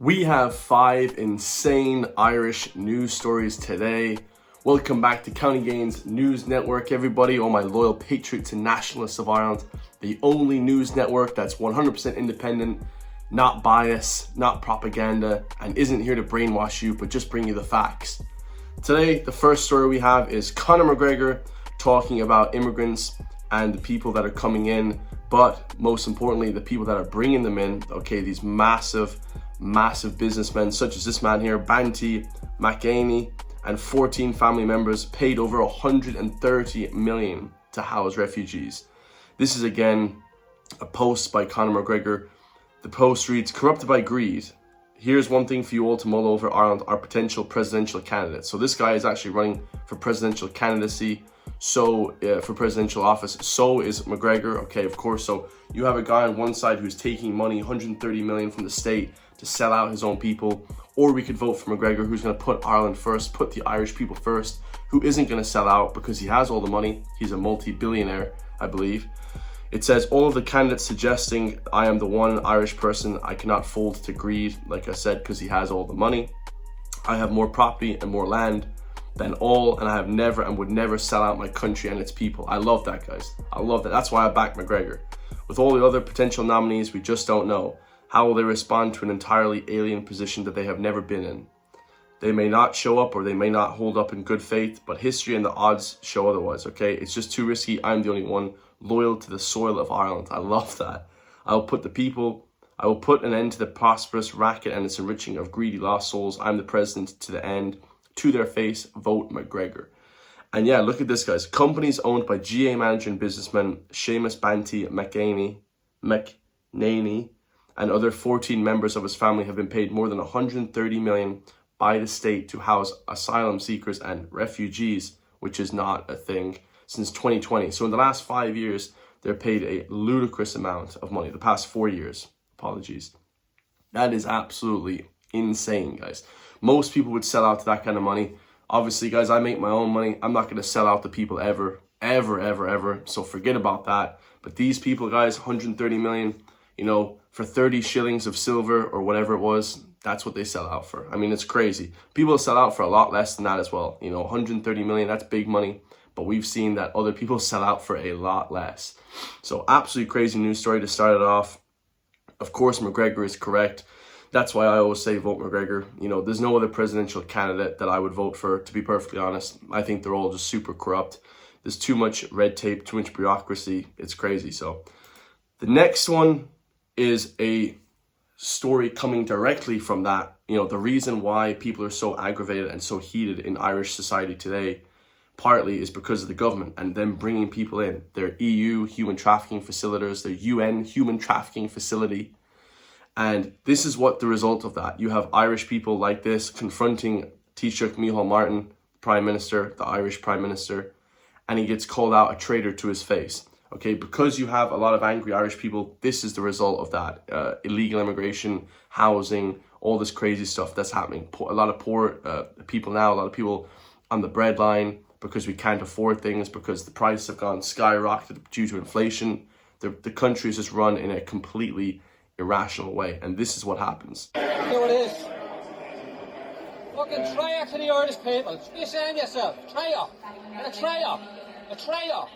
We have 5 insane Irish news stories today. Welcome back to County Gains News Network, everybody, all my loyal patriots and nationalists of Ireland. The only news network that's 100% independent, not biased, not propaganda, and isn't here to brainwash you, but just bring you the facts. Today, the first story we have is Conor McGregor talking about immigrants and the people that are coming in, but most importantly, the people that are bringing them in, okay, these massive businessmen such as this man here, Banty, McGaney, and 14 family members paid over 130 million to house refugees. This is again a post by Conor McGregor. The post reads, "Corrupted by greed. Here's one thing for you all to mull over, Ireland, our potential presidential candidate." So this guy is actually running for presidential candidacy. So for presidential office, so is McGregor. Okay, of course. So you have a guy on one side who's taking money, 130 million from the state to sell out his own people, or we could vote for McGregor, who's going to put Ireland first, put the Irish people first, who isn't going to sell out because he has all the money. He's a multi-billionaire, I believe. It says, all of the candidates suggesting I am the one Irish person I cannot fold to greed, like I said, because he has all the money. I have more property and more land than all, and I have never and would never sell out my country and its people. I love that, guys. I love that. That's why I back McGregor. With all the other potential nominees, we just don't know. How will they respond to an entirely alien position that they have never been in? They may not show up, or they may not hold up in good faith, but history and the odds show otherwise, okay? It's just too risky. I'm the only one loyal to the soil of Ireland. I love that. I will put an end to the prosperous racket and its enriching of greedy lost souls. I'm the president to the end. To their face, vote McGregor. And yeah, look at this, guys. Companies owned by GA manager and businessman Seamus Banty McNaney, and other 14 members of his family have been paid more than 130 million by the state to house asylum seekers and refugees, which is not a thing since 2020. So in the last 5 years, they're paid a ludicrous amount of money. The past 4 years, apologies. That is absolutely insane, guys. Most people would sell out to that kind of money. Obviously, guys, I make my own money. I'm not going to sell out to people ever. So forget about that. But these people, guys, 130 million, for 30 shillings of silver or whatever it was, that's what they sell out for. I mean, it's crazy. People sell out for a lot less than that as well. 130 million, that's big money. But we've seen that other people sell out for a lot less. So absolutely crazy news story to start it off. Of course, McGregor is correct. That's why I always say vote McGregor. There's no other presidential candidate that I would vote for, to be perfectly honest. I think they're all just super corrupt. There's too much red tape, too much bureaucracy. It's crazy. So the next one is a story coming directly from that. The reason why people are so aggravated and so heated in Irish society today, partly is because of the government and them bringing people in. Their EU human trafficking facilitators, their UN human trafficking facility. And this is what the result of that. You have Irish people like this confronting Taoiseach Micheal Martin, Prime Minister, the Irish Prime Minister, and he gets called out a traitor to his face. Okay, because you have a lot of angry Irish people, this is the result of that. Illegal immigration, housing, all this crazy stuff that's happening. A lot of poor people now, a lot of people on the breadline because we can't afford things, because the prices have gone skyrocketed due to inflation. The country is just run in a completely irrational way, and this is what happens. You know what it is? Fucking traitor to the Irish people. Be ashamed of yourself. Traitor. And a traitor. A traitor.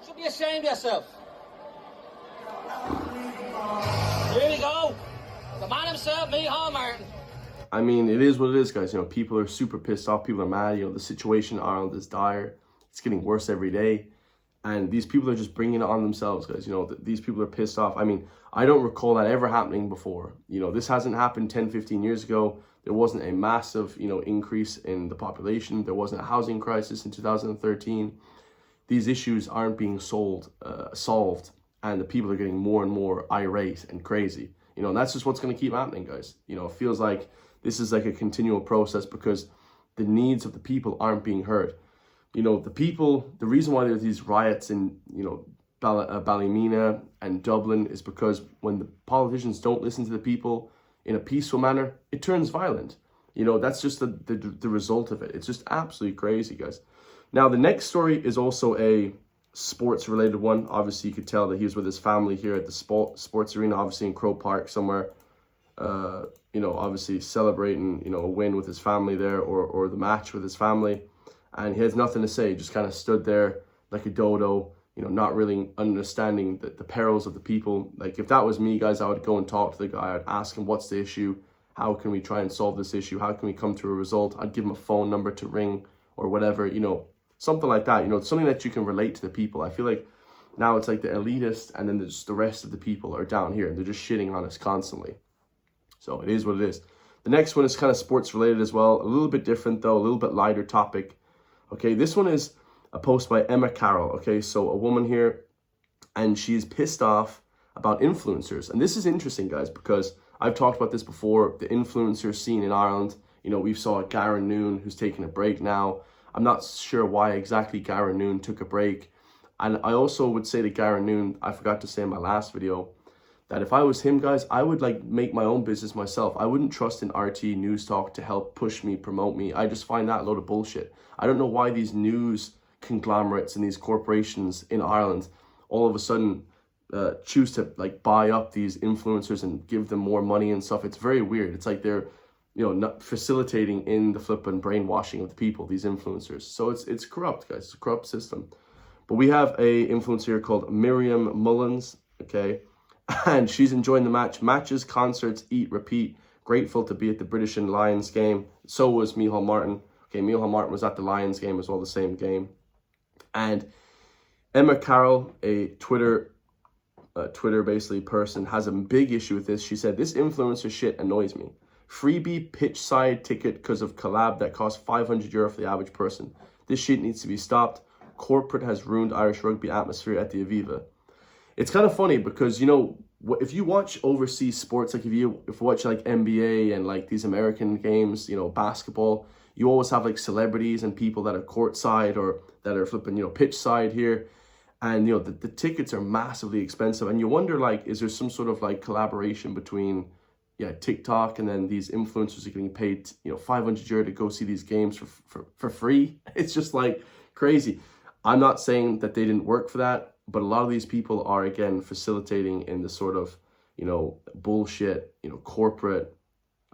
Should be ashamed of yourself. Here we go. The man himself, Micheal Martin. I mean, it is what it is, guys. People are super pissed off. People are mad. The situation in Ireland is dire. It's getting worse every day. And these people are just bringing it on themselves, guys. These people are pissed off. I mean, I don't recall that ever happening before. This hasn't happened 10, 15 years ago. There wasn't a massive, increase in the population. There wasn't a housing crisis in 2013. These issues aren't being solved, and the people are getting more and more irate and crazy. And that's just what's going to keep happening, guys. It feels like this is like a continual process because the needs of the people aren't being heard. The reason why there's these riots in, Ballymena and Dublin is because when the politicians don't listen to the people in a peaceful manner, it turns violent. That's just the result of it. It's just absolutely crazy, guys. Now, the next story is also a sports-related one. Obviously, you could tell that he was with his family here at the sports arena, obviously in Croke Park somewhere. you know, obviously celebrating, you know, a win with his family there, or the match with his family. And he has nothing to say, just kind of stood there like a dodo, you know, not really understanding the perils of the people. Like, if that was me, guys, I would go and talk to the guy. I'd ask him, what's the issue? How can we try and solve this issue? How can we come to a result? I'd give him a phone number to ring or whatever, you know, something like that. You know, something that you can relate to the people. I feel like now it's like the elitist, and then there's the rest of the people are down here and they're just shitting on us constantly. So it is what it is. The next one is kind of sports related as well. A little bit different though, a little bit lighter topic. Okay, this one is a post by Emma Carroll. Okay, so a woman here, and she's pissed off about influencers. And this is interesting, guys, because I've talked about this before, the influencer scene in Ireland. You know, we saw Garen Noon, who's taking a break now. I'm not sure why exactly Garen Noon took a break. And I also would say to Garen Noon, I forgot to say in my last video, that if I was him, guys, I would like make my own business myself. I wouldn't trust an RT News Talk to help push me, promote me. I just find that a load of bullshit. I don't know why these news conglomerates and these corporations in Ireland all of a sudden choose to like buy up these influencers and give them more money and stuff. It's very weird. It's like they're, you know, not facilitating in the flipping brainwashing of the people, these influencers. So it's corrupt, guys. It's a corrupt system. But we have a influencer here called Miriam Mullins, okay? And she's enjoying the match. Matches, concerts, eat, repeat. Grateful to be at the British and Lions game. So was Micheal Martin. Okay, Micheal Martin was at the Lions game as well, the same game. And Emma Carroll, a Twitter basically person, has a big issue with this. She said, this influencer shit annoys me. Freebie pitch side ticket because of collab that costs €500 for the average person. This shit needs to be stopped. Corporate has ruined Irish rugby atmosphere at the Aviva. It's kind of funny because, you know, if you watch overseas sports, like if you watch like NBA and like these American games, you know, basketball, you always have like celebrities and people that are courtside or that are flipping, you know, pitch side here. And, you know, the tickets are massively expensive. And you wonder, like, is there some sort of like collaboration between, yeah, TikTok and then these influencers are getting paid, you know, €500 to go see these games for free? It's just like crazy. I'm not saying that they didn't work for that, but a lot of these people are, again, facilitating in the sort of, you know, bullshit, you know, corporate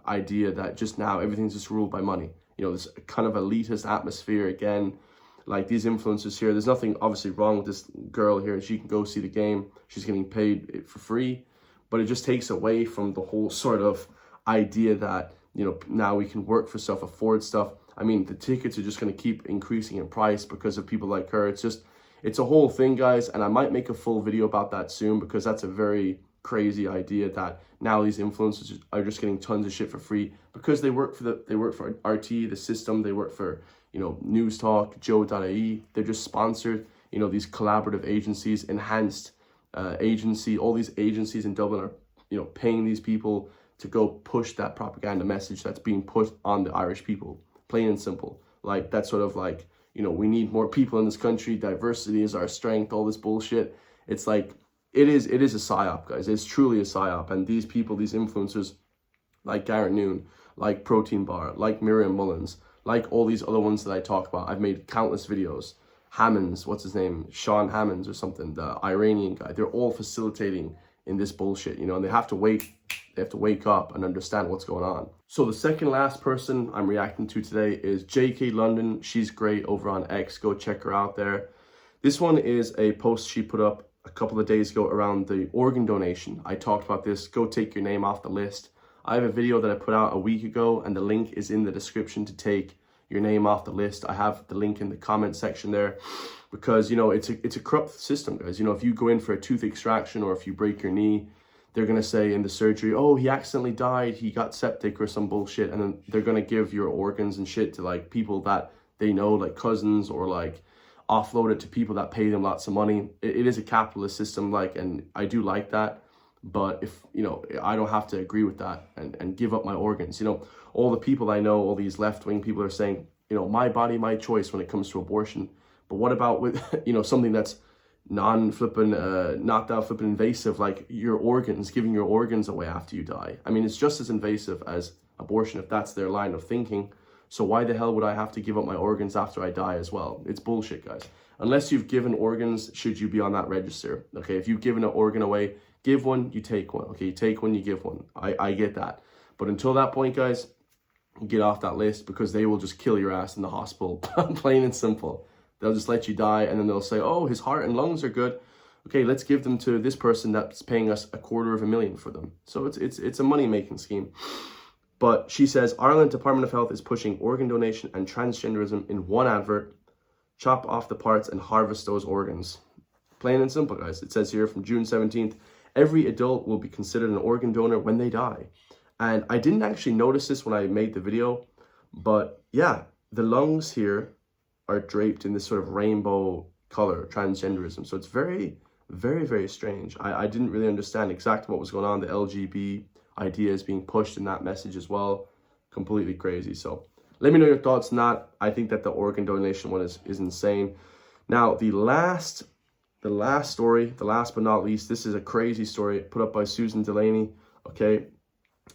idea that just now everything's just ruled by money. You know, this kind of elitist atmosphere again. Like these influencers here, there's nothing obviously wrong with this girl here. She can go see the game. She's getting paid for free. But it just takes away from the whole sort of idea that, you know, now we can work for stuff, afford stuff. I mean, the tickets are just going to keep increasing in price because of people like her. It's just, it's a whole thing, guys. And I might make a full video about that soon because that's a very crazy idea that now these influencers are just getting tons of shit for free because they work for RT, the system. They work for, you know, News Talk, Joe.ie. They're just sponsored. You know, these collaborative agencies, enhanced agency, all these agencies in Dublin are, you know, paying these people to go push that propaganda message that's being put on the Irish people. Plain and simple. Like, that's sort of like, you know, we need more people in this country. Diversity is our strength, all this bullshit. It's like, it is a psyop, guys. It's truly a psyop. And these people, these influencers, like Garen Noon, like Protein Bar, like Miriam Mullins, like all these other ones that I talk about. I've made countless videos. Hammonds, what's his name? Sean Hammonds or something, the Iranian guy. They're all facilitating in this bullshit, you know, and they have to wake up and understand what's going on. So the second last person I'm reacting to today is JK London. She's great over on X. Go check her out there. This one is a post she put up a couple of days ago around the organ donation. I talked about this. Go take your name off the list. I have a video that I put out a week ago and the link is in the description to take your name off the list. I have the link in the comment section there because, you know, it's a corrupt system, guys. You know, if you go in for a tooth extraction or if you break your knee, they're going to say in the surgery, oh, he accidentally died, he got septic or some bullshit. And then they're going to give your organs and shit to like people that they know, like cousins, or like offload it to people that pay them lots of money. It is a capitalist system, like, and I do like that. But if, you know, I don't have to agree with that and give up my organs. You know, all the people I know, all these left-wing people are saying, you know, my body, my choice when it comes to abortion. But what about with, you know, something that's not that flippin' invasive, like your organs, giving your organs away after you die? I mean, it's just as invasive as abortion if that's their line of thinking. So why the hell would I have to give up my organs after I die as well? It's bullshit, guys. Unless you've given organs, should you be on that register? Okay, if you've given an organ away, give one, you take one. Okay, you take one, you give one. I get that. But until that point, guys, get off that list, because they will just kill your ass in the hospital. Plain and simple. They'll just let you die, and then they'll say, oh, his heart and lungs are good. Okay, let's give them to this person that's paying us $250,000 for them. So it's a money-making scheme. But she says, Ireland Department of Health is pushing organ donation and transgenderism in one advert. Chop off the parts and harvest those organs. Plain and simple, guys. It says here from June 17th, every adult will be considered an organ donor when they die. And I didn't actually notice this when I made the video, but yeah, the lungs here are draped in this sort of rainbow color, transgenderism. So it's very, very, very strange. I didn't really understand exactly what was going on. The LGB idea is being pushed in that message as well. Completely crazy. So let me know your thoughts on that. I think that the organ donation one is insane. Now, the last story, the last but not least, this is a crazy story put up by Susan Delaney, okay?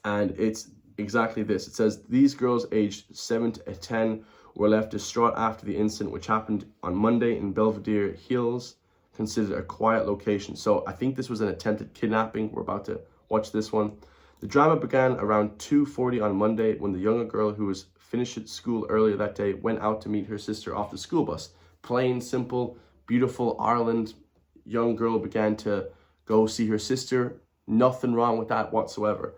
And it's exactly this. It says, these girls aged 7 to 10 were left distraught after the incident, which happened on Monday in Belvedere Hills, considered a quiet location. So I think this was an attempted kidnapping. We're about to watch this one. The drama began around 2:40 on Monday when the younger girl, who was finished at school earlier that day, went out to meet her sister off the school bus. Plain, simple, beautiful Ireland young girl began to go see her sister. Nothing wrong with that whatsoever.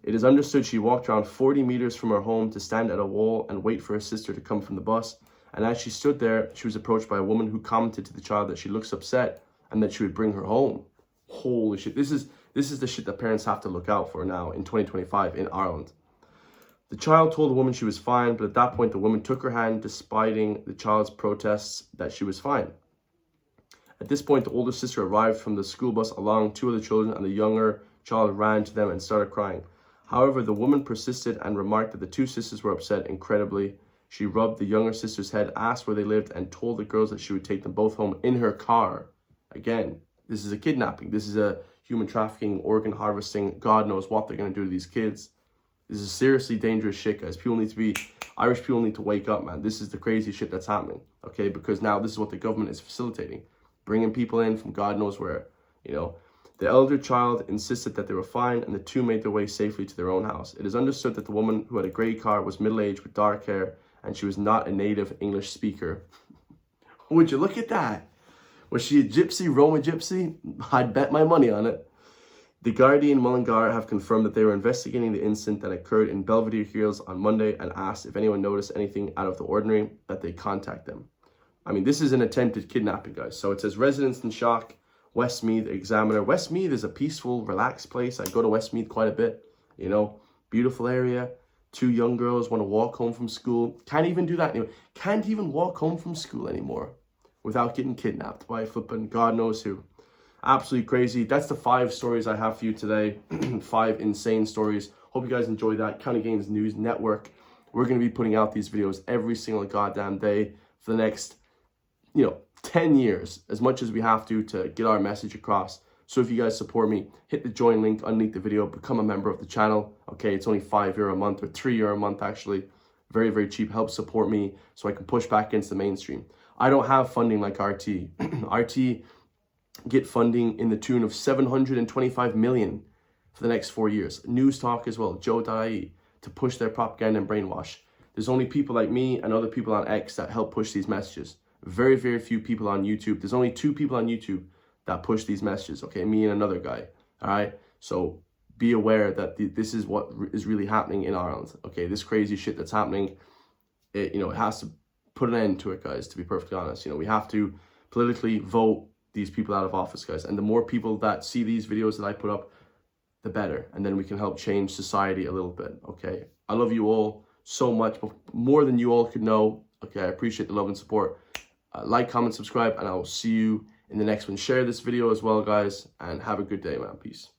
It is understood she walked around 40 meters from her home to stand at a wall and wait for her sister to come from the bus. And as she stood there, she was approached by a woman who commented to the child that she looks upset and that she would bring her home. Holy shit. This is the shit that parents have to look out for now in 2025 in Ireland. The child told the woman she was fine, but at that point the woman took her hand, despite the child's protests that she was fine. At this point, the older sister arrived from the school bus along two other children, and the younger child ran to them and started crying. However, the woman persisted and remarked that the two sisters were upset incredibly. She rubbed the younger sister's head, asked where they lived, and told the girls that she would take them both home in her car. Again, this is a kidnapping. This is a human trafficking, organ harvesting. God knows what they're going to do to these kids. This is seriously dangerous shit, guys. Irish people need to wake up, man. This is the crazy shit that's happening, okay? Because now this is what the government is facilitating. Bringing people in from God knows where, you know. The elder child insisted that they were fine, and the two made their way safely to their own house. It is understood that the woman who had a grey car was middle-aged with dark hair, and she was not a native English speaker. Would you look at that? Was she a gypsy, Roma gypsy? I'd bet my money on it. The Gardaí in Mullingar have confirmed that they were investigating the incident that occurred in Belvedere Hills on Monday and asked if anyone noticed anything out of the ordinary, that they contact them. I mean, this is an attempted kidnapping, guys. So it says, residents in shock. Westmeath Examiner. Westmeath is a peaceful, relaxed place. I go to Westmeath quite a bit, you know. Beautiful area. Two young girls want to walk home from school. Can't even do that anymore. Can't even walk home from school anymore without getting kidnapped by flipping God knows who. Absolutely crazy. That's the 5 stories I have for you today. 5 insane stories. Hope you guys enjoyed that. County Gains News Network. We're going to be putting out these videos every single goddamn day for the next, 10 years, as much as we have to get our message across. So if you guys support me, hit the join link underneath the video, become a member of the channel. Okay, it's only €5 a month, or €3 a month actually. Very, very cheap. Help support me so I can push back against the mainstream. I don't have funding like RT. RT get funding in the tune of 725 million for the next 4 years. News Talk as well, Joe.ie, to push their propaganda and brainwash. There's only people like me and other people on X that help push these messages. Very, very few people on YouTube. There's only 2 people on YouTube that push these messages, okay? Me and another guy, all right? So be aware that this is what is really happening in Ireland, okay? This crazy shit that's happening, it has to put an end to it, guys, to be perfectly honest. We have to politically vote these people out of office, guys. And the more people that see these videos that I put up, the better. And then we can help change society a little bit, okay? I love you all so much, but more than you all could know, okay? I appreciate the love and support. Like, comment, subscribe, and I will see you in the next one. Share this video as well, guys, and have a good day, man. Peace.